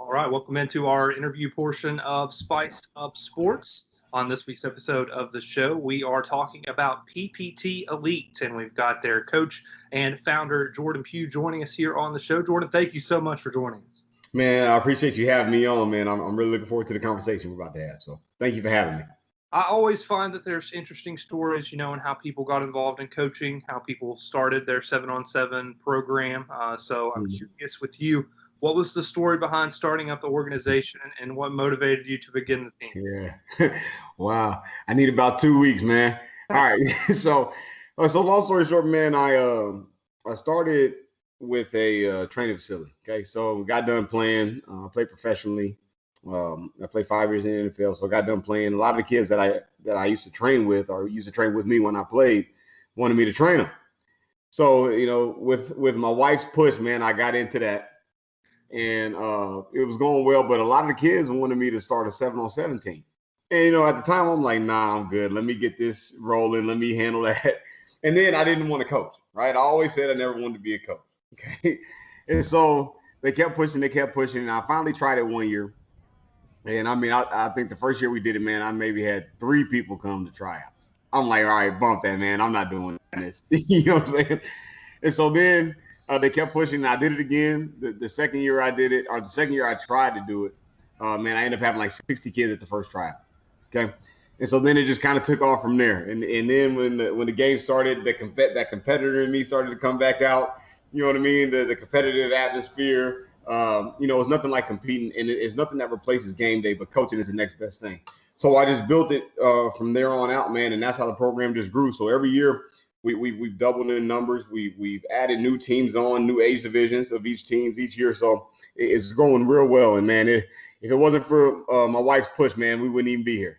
All right, welcome into our interview portion of Spiced Up Sports. On this week's episode of the show, we are talking about PPT Elite, and we've got their coach and founder, Jordan Pugh, joining us here on the show. Jordan, thank you so much for joining us. Man, I appreciate you having me on, man. I'm really looking forward to the conversation we're about to have. So thank you for having me. I always find that there's interesting stories, and how people got involved in coaching, how people started their 7-on-7 program. So I'm curious with you, what was the story behind starting up the organization and what motivated you to begin the team? Yeah. Wow. I need about 2 weeks, man. All right. So long story short, man, I started with a training facility. Okay. So we got done playing, played professionally. I played 5 years in the NFL, so I got done playing. A lot of the kids that I used to train with or used to train with me when I played wanted me to train them. So, with my wife's push, man, I got into that. And it was going well, but a lot of the kids wanted me to start a 7-on-7 team. And, at the time, I'm like, nah, I'm good. Let me get this rolling. Let me handle that. And then I didn't want to coach, right? I always said I never wanted to be a coach, okay? And so they kept pushing, and I finally tried it 1 year. And I think the first year we did it, man, I maybe had 3 people come to tryouts. I'm like, all right, bump that, man. I'm not doing this. You know what I'm saying? And so then they kept pushing. And I did it again. The second year I did it, or the second year I tried to do it, man, I ended up having like 60 kids at the first tryout. Okay. And so then it just kind of took off from there. And then when the game started, that competitor in me started to come back out. You know what I mean? The competitive atmosphere. It's nothing like competing, and it's nothing that replaces game day, but coaching is the next best thing. So I just built it from there on out, man, and that's how the program just grew. So every year we've doubled in numbers. We've added new teams on, new age divisions of each teams each year. So it's going real well. And man, if it wasn't for my wife's push, man, we wouldn't even be here.